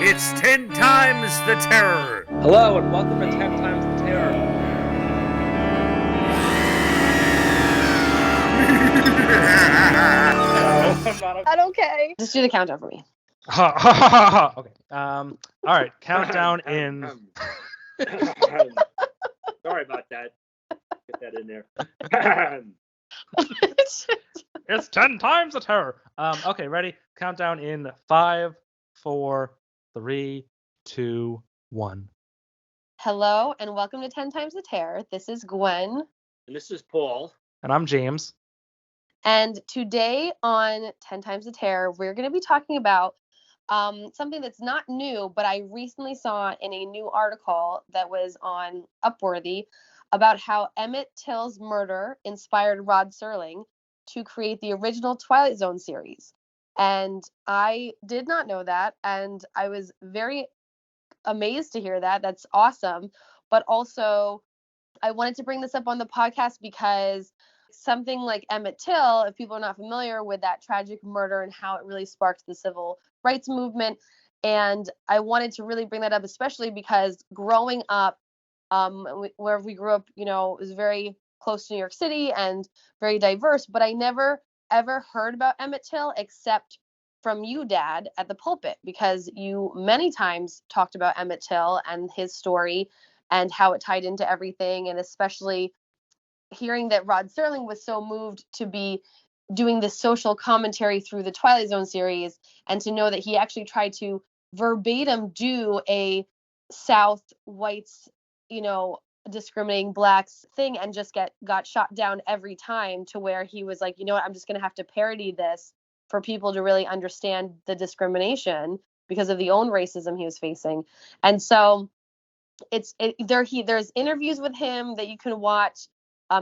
It's 10 times the terror. Hello and welcome to 10 Times the Terror. Not okay. Just do the countdown for me. Okay. All right. Countdown in. Sorry about that. Get that in there. It's 10 times the terror. Okay, ready? Countdown in 5, 4, 3, 2, 1. Hello and welcome to 10 Times the Terror. This is Gwen. And this is Paul. And I'm James. And today on 10 Times the Terror, we're going to be talking about something that's not new, but I recently saw in a new article that was on Upworthy about how Emmet Till's murder inspired Rod Serling to create the original Twilight Zone series. And I did not know that, and I was very amazed to hear that. That's awesome. But also, I wanted to bring this up on the podcast because something like Emmet Till, if people are not familiar with that tragic murder and how it really sparked the civil rights movement, and I wanted to really bring that up, especially because growing up, where we grew up, it was very close to New York City and very diverse, but I never ever heard about Emmet Till except from you, Dad, at the pulpit, because you many times talked about Emmet Till and his story and how it tied into everything, and especially hearing that Rod Serling was so moved to be doing this social commentary through the Twilight Zone series, and to know that he actually tried to verbatim do a South whites, discriminating blacks thing and just got shot down every time, to where he was like, you know what, I'm just going to have to parody this for people to really understand the discrimination because of the own racism he was facing. And so there's interviews with him that you can watch.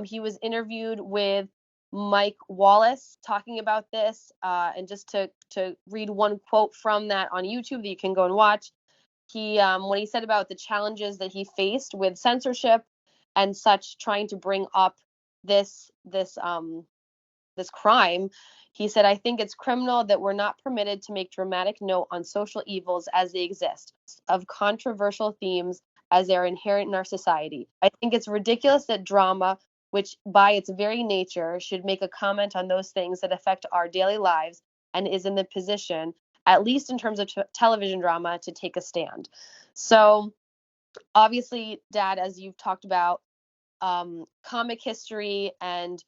He was interviewed with Mike Wallace talking about this, and just to read one quote from that on YouTube that you can go and watch. He when he said about the challenges that he faced with censorship and such, trying to bring up this crime, he said, "I think it's criminal that we're not permitted to make dramatic note on social evils as they exist, of controversial themes as they are inherent in our society. I think it's ridiculous that drama, which by its very nature should make a comment on those things that affect our daily lives, and is in the position, at least in terms of television drama, to take a stand." So obviously, Dad, as you've talked about, comic history and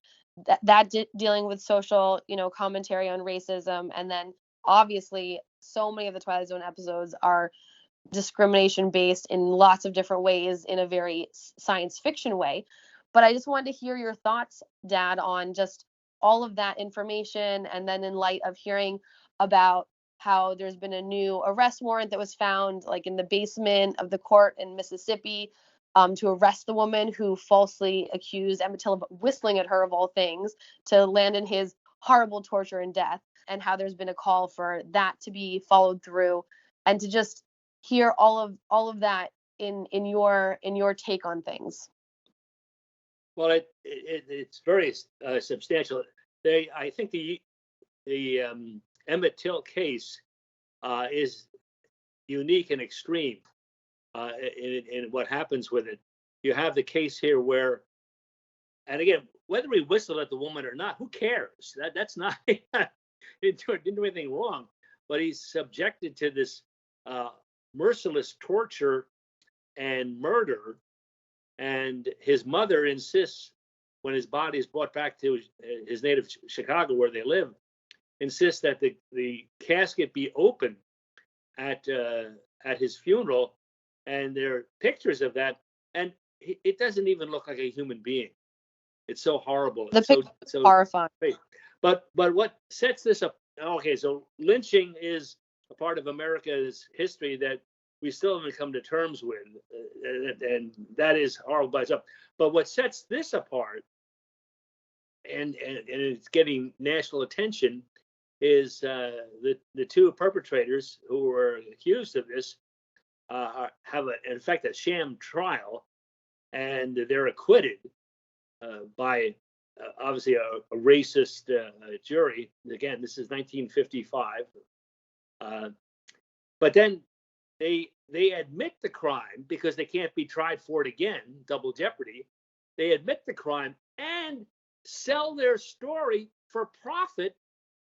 dealing with social, commentary on racism, and then obviously so many of the Twilight Zone episodes are discrimination based in lots of different ways, in a very science fiction way. But I just wanted to hear your thoughts, Dad, on just all of that information, and then in light of hearing about how there's been a new arrest warrant that was found like in the basement of the court in Mississippi, to arrest the woman who falsely accused Emmet Till of whistling at her, of all things, to land in his horrible torture and death, and how there's been a call for that to be followed through, and to just hear all of that in your take on things. Well, it's very substantial. I think the Emmet Till case is unique and extreme in what happens with it. You have the case here where, and again, whether he whistled at the woman or not, who cares? That's not he didn't do anything wrong, but he's subjected to this merciless torture and murder. And his mother insists, when his body is brought back to his native Chicago, where they live, insists that the casket be open at his funeral, and there are pictures of that, and it doesn't even look like a human being. It's so horrible. The picture is horrifying. But what sets this up? Okay, so lynching is a part of America's history that we still haven't come to terms with, and that is horrible by itself. But what sets this apart, and it's getting national attention, is the two perpetrators who were accused of this have in fact a sham trial, and they're acquitted by obviously a racist jury. Again, this is 1955. But then they admit the crime because they can't be tried for it again, double jeopardy. They admit the crime and sell their story for profit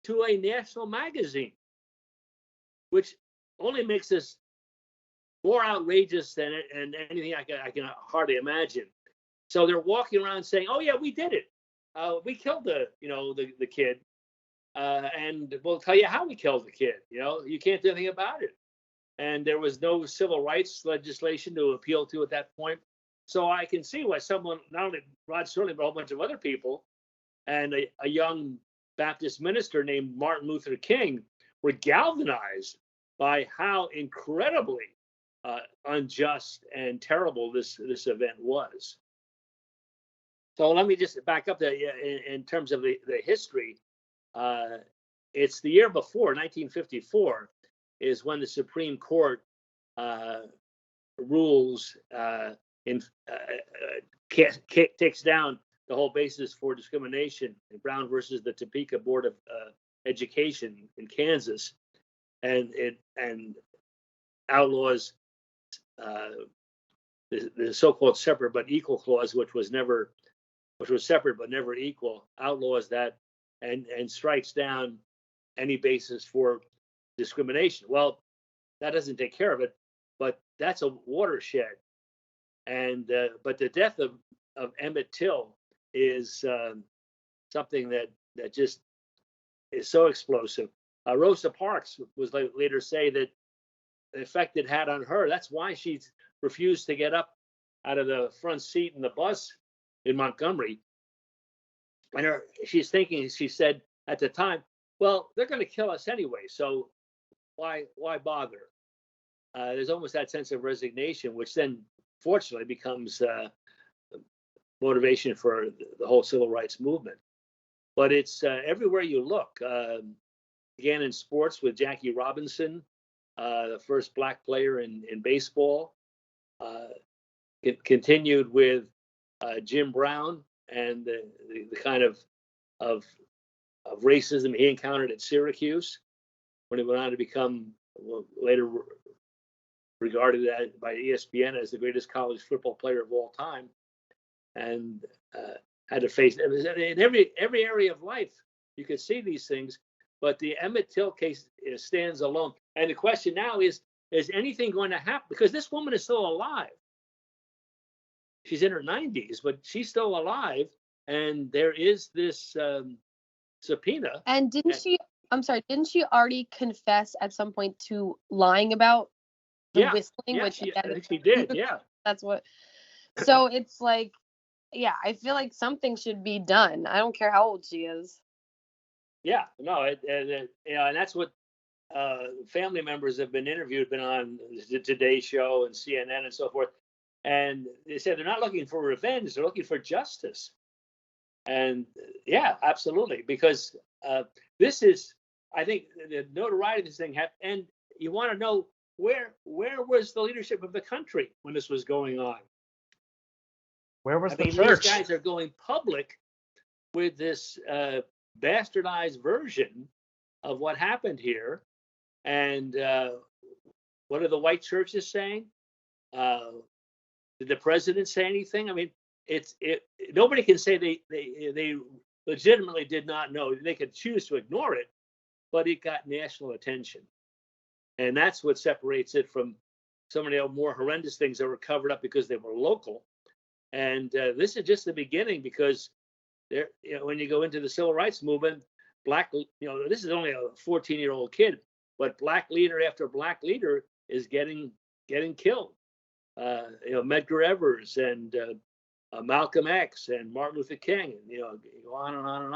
to a national magazine, which only makes this more outrageous than anything I can hardly imagine. So they're walking around saying, "Oh yeah, we did it. We killed the kid, and we'll tell you how we killed the kid. You can't do anything about it." And there was no civil rights legislation to appeal to at that point. So I can see why someone, not only Rod Serling, but a whole bunch of other people, and a young Baptist minister named Martin Luther King were galvanized by how incredibly unjust and terrible this event was. So let me just back up that in terms of the history. It's the year before, 1954, is when the Supreme Court rules takes down the whole basis for discrimination in Brown versus the Topeka Board of Education in Kansas, and outlaws the so-called separate but equal clause, which was separate but never equal, outlaws that and strikes down any basis for discrimination. Well, that doesn't take care of it, but that's a watershed. And but the death of Emmet Till is something that just is so explosive. Rosa Parks was later say that the effect it had on her, that's why she refused to get up out of the front seat in the bus in Montgomery. And she's thinking, she said at the time, well, they're going to kill us anyway, so why bother? There's almost that sense of resignation, which then fortunately becomes motivation for the whole civil rights movement. But it's everywhere you look. Began in sports with Jackie Robinson, the first black player in baseball. It continued with Jim Brown and the kind of racism he encountered at Syracuse when he went on to become later regarded by ESPN as the greatest college football player of all time, and had to face in every area of life. You could see these things, but the Emmet Till case stands alone. And the question now is anything going to happen? Because this woman is still alive. She's in her 90s, but she's still alive, and there is this subpoena. And didn't she already confess at some point to lying about the whistling? Yeah, Which I think she did, yeah. That's what. So it's like, yeah, I feel like something should be done. I don't care how old she is. Yeah, no, and that's what family members have been interviewed, been on the Today Show and CNN and so forth. And they said they're not looking for revenge, they're looking for justice. And yeah, absolutely, because this is, I think, the notoriety of this thing happened. And you want to know where was the leadership of the country when this was going on? Where was the church? These guys are going public with this bastardized version of what happened here. And what are the white churches saying? Did the president say anything? I mean, nobody can say they legitimately did not know. They could choose to ignore it, but it got national attention. And that's what separates it from some of the more horrendous things that were covered up because they were local. And this is just the beginning, because when you go into the civil rights movement, this is only a 14-year-old kid, but black leader after black leader is getting killed. Medgar Evers and Malcolm X and Martin Luther King, and go on and on and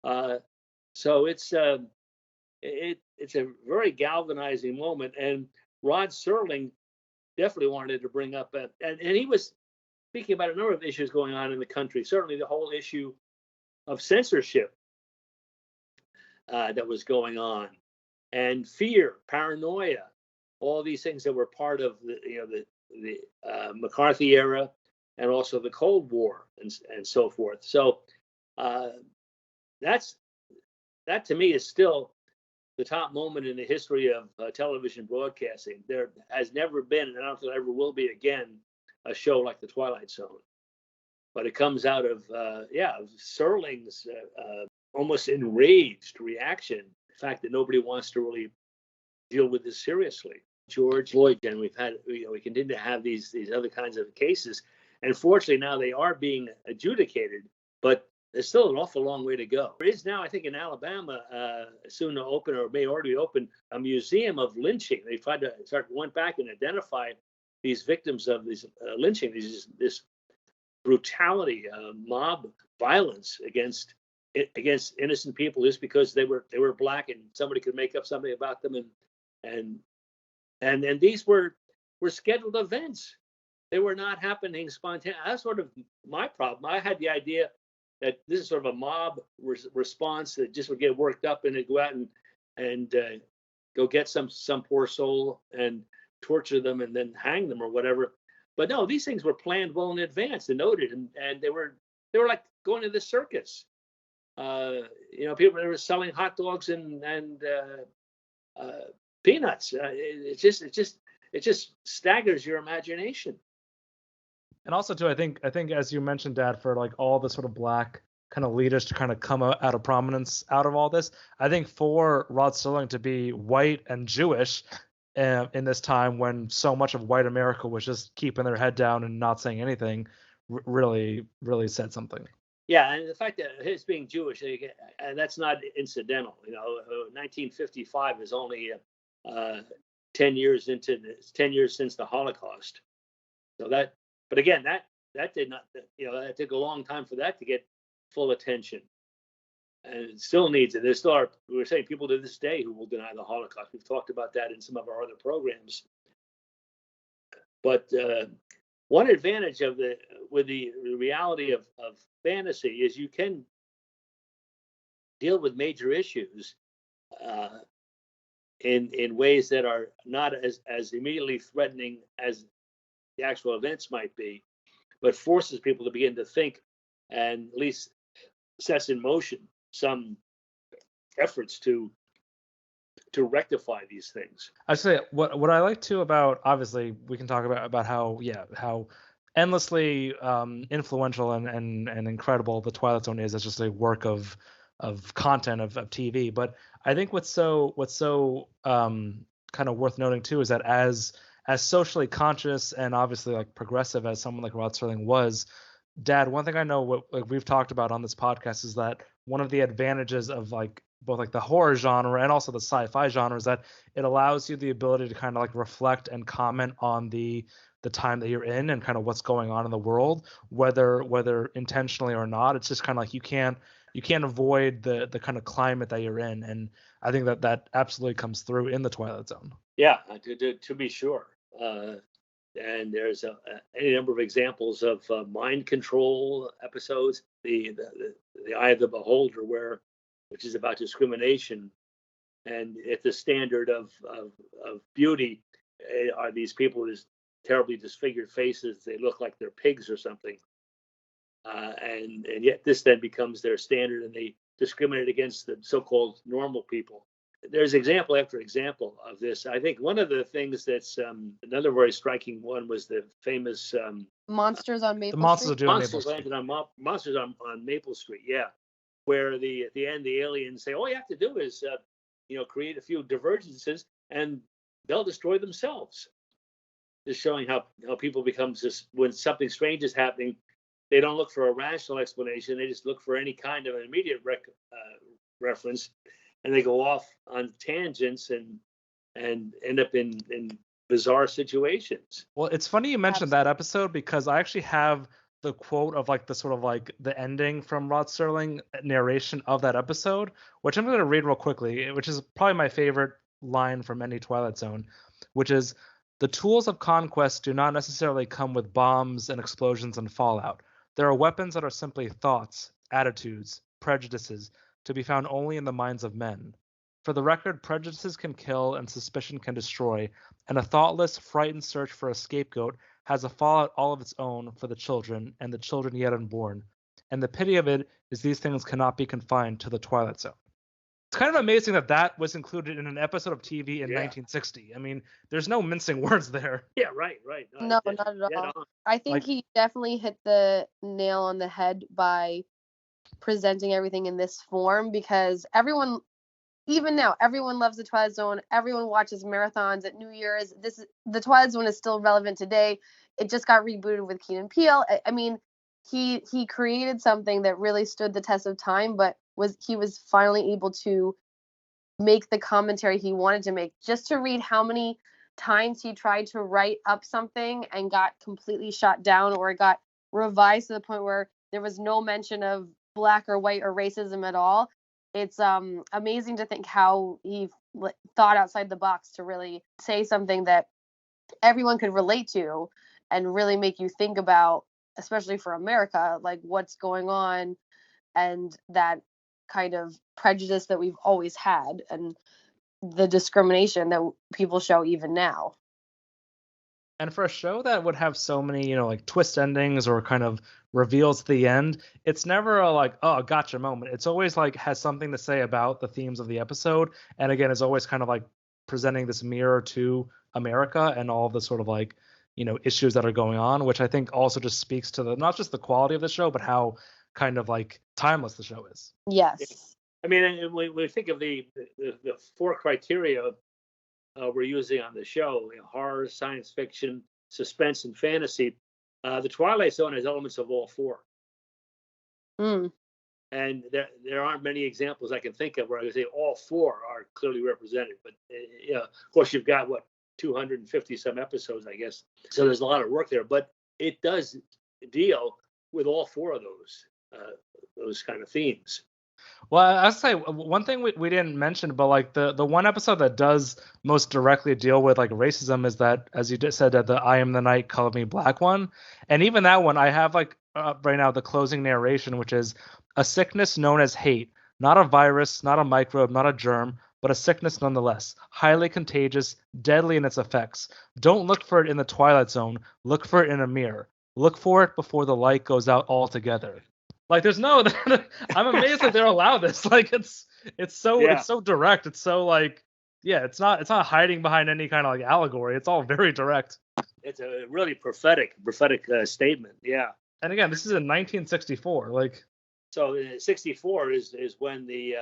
on. So it's a very galvanizing moment, and Rod Serling definitely wanted to bring up and he was speaking about a number of issues going on in the country. Certainly the whole issue of censorship that was going on, and fear, paranoia, all these things that were part of the McCarthy era and also the Cold War and so forth. So that to me is still the top moment in the history of television broadcasting. There has never been, and I don't think there ever will be again, a show like the Twilight Zone. But it comes out of Serling's almost enraged reaction, the fact that nobody wants to really deal with this seriously. George Floyd, and we continue to have these other kinds of cases, and fortunately now they are being adjudicated, but there's still an awful long way to go. There is now, I think, in Alabama, soon to open, or may already open, a museum of lynching. They tried to went back and identify these victims of these lynching, this brutality, mob violence against innocent people just because they were black and somebody could make up something about them, and these were scheduled events. They were not happening spontaneously. That's sort of my problem. I had the idea that this is sort of a mob response that just would get worked up and go out and go get some poor soul and torture them and then hang them or whatever. But no, these things were planned well in advance and noted, and they were like going to the circus. People, they were selling hot dogs and peanuts. It just staggers your imagination. And also too, I think as you mentioned, Dad, for like all the sort of black kind of leaders to kind of come out of prominence out of all this, I think for Rod Serling to be white and Jewish in this time when so much of white America was just keeping their head down and not saying anything, really, really said something. Yeah, and the fact that his being Jewish, and that's not incidental. 1955 is only 10 years since the Holocaust. So that, but again, that did not, that took a long time for that to get full attention, and it still needs it. We're saying people to this day who will deny the Holocaust. We've talked about that in some of our other programs. But one advantage with the reality of fantasy is you can deal with major issues in ways that are not as immediately threatening as the actual events might be, but forces people to begin to think and at least sets in motion some efforts to rectify these things. I say what I like too about, obviously we can talk about how endlessly influential and incredible the Twilight Zone is as just a work of content of TV. But I think what's so kind of worth noting too is that as socially conscious and obviously like progressive as someone like Rod Serling was, Dad, one thing I know what we've talked about on this podcast is that one of the advantages of like both like the horror genre and also the sci-fi genre is that it allows you the ability to kind of like reflect and comment on the time that you're in and kind of what's going on in the world, whether intentionally or not. It's just kind of like you can't avoid the kind of climate that you're in, and I think that absolutely comes through in the Twilight Zone. Yeah, to be sure. And there's any number of examples of mind control episodes. The Eye of the Beholder, which is about discrimination, and at the standard of beauty are these people with terribly disfigured faces. They look like they're pigs or something, and yet this then becomes their standard, and they discriminate against the so-called normal people. There's example after example of this. I think one of the things that's another very striking one was the famous Monsters on Maple Street. Monsters on Maple Street, yeah, where at the end the aliens say all you have to do is create a few divergences and they'll destroy themselves. Just showing how people become just, when something strange is happening, they don't look for a rational explanation. They just look for any kind of an immediate reference. And they go off on tangents and end up in bizarre situations. Well, it's funny you mentioned that episode because I actually have the quote of like the sort of like the ending from Rod Serling narration of that episode, which I'm going to read real quickly, which is probably my favorite line from any Twilight Zone, which is, "The tools of conquest do not necessarily come with bombs and explosions and fallout. There are weapons that are simply thoughts, attitudes, prejudices, to be found only in the minds of men. For the record, prejudices can kill and suspicion can destroy, and a thoughtless, frightened search for a scapegoat has a fallout all of its own for the children and the children yet unborn. And the pity of it is these things cannot be confined to the Twilight Zone." It's kind of amazing that was included in an episode of TV in Yeah. 1960. I mean, there's no mincing words there. Yeah, right. No, It's not at dead all. on. I think Like- he definitely hit the nail on the head by presenting everything in this form, because everyone, even now, everyone loves the Twilight Zone. Everyone watches marathons at New Year's. The Twilight Zone is still relevant today. It just got rebooted with Key and Peele. I mean, he created something that really stood the test of time, but he was finally able to make the commentary he wanted to make. Just to read how many times he tried to write up something and got completely shot down, or it got revised to the point where there was no mention of black or white or racism at all. It's amazing to think how he thought outside the box to really say something that everyone could relate to and really make you think about, especially for America, like what's going on and that kind of prejudice that we've always had and the discrimination that people show even now. And for a show that would have so many, like twist endings or kind of reveals at the end, it's never a like, oh, gotcha moment. It's always like has something to say about the themes of the episode. And again, it's always kind of like presenting this mirror to America and all the sort of like, issues that are going on, which I think also just speaks to not just the quality of the show, but how kind of like timeless the show is. Yes. I mean, and when we think of the 4 criteria we're using on the show, horror, science fiction, suspense, and fantasy, the Twilight Zone has elements of all 4. Mm. And there aren't many examples I can think of where I would say all 4 are clearly represented. But of course, you've got 250 some episodes, I guess. So there's a lot of work there. But it does deal with all 4 of those kind of themes. Well, I'll say one thing we didn't mention, but like the one episode that does most directly deal with like racism is that, as you just said, that the I Am the Night, Color Me Black one. And even that one, I have like right now the closing narration, which is a sickness known as hate, not a virus, not a microbe, not a germ, but a sickness nonetheless, highly contagious, deadly in its effects. Don't look for it in the Twilight Zone. Look for it in a mirror. Look for it before the light goes out altogether. Like there's no, I'm amazed that they're allowed this. Like it's so direct. It's so like, yeah, it's not hiding behind any kind of like allegory. It's all very direct. It's a really prophetic statement. Yeah. And again, this is in 1964. Like, so 64 is when the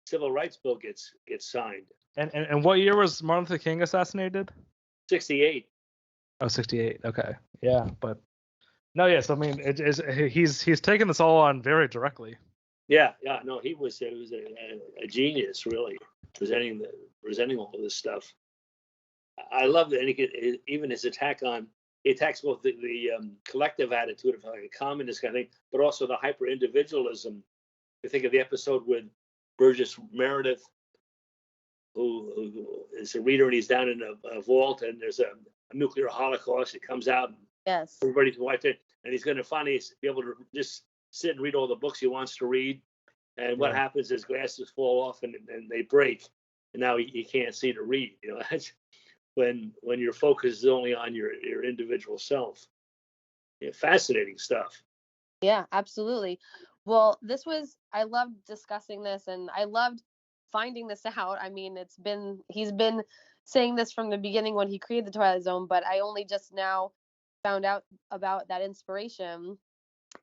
Civil Rights Bill gets signed. And what year was Martin Luther King assassinated? 68. Oh, 68. Okay. Yeah, but. No, yes, I mean he's taken this all on very directly. Yeah, no, he was a genius, really, presenting all of this stuff. I love that, and even his attack he attacks both the collective attitude of like a communist kind of thing, but also the hyper individualism. You think of the episode with Burgess Meredith, who is a reader, and he's down in a vault, and there's a nuclear holocaust. It comes out. Yes. Everybody's watched it, and he's going to finally be able to just sit and read all the books he wants to read. And what happens is glasses fall off and they break, and now he can't see to read. That's when your focus is only on your individual self. Fascinating stuff. Yeah, absolutely. Well, I loved discussing this, and I loved finding this out. I mean, he's been saying this from the beginning when he created the Twilight Zone, but I only just now found out about that inspiration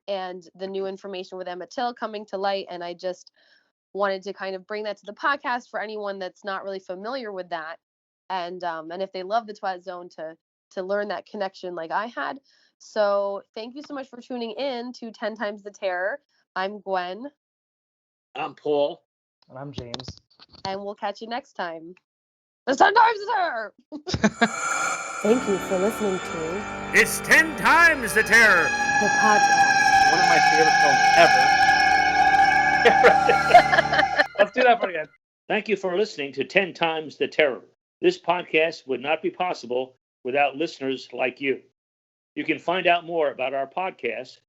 and the new information with Emmet Till coming to light, and I just wanted to kind of bring that to the podcast for anyone that's not really familiar with that, and if they love the Twilight Zone to learn that connection like I had. So thank you so much for tuning in to 10 Times the Terror. I'm Gwen. I'm Paul. And I'm James. And we'll catch you next time. It's 10 Times the Terror! Thank you for listening to It's 10 Times the Terror, the podcast. One of my favorite films ever. Let's do that one again. Thank you for listening to 10 Times the Terror. This podcast would not be possible without listeners like you. You can find out more about our podcast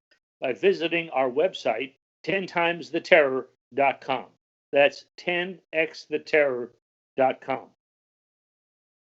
by visiting our website, 10timestheterror.com. That's 10xtheterror.com.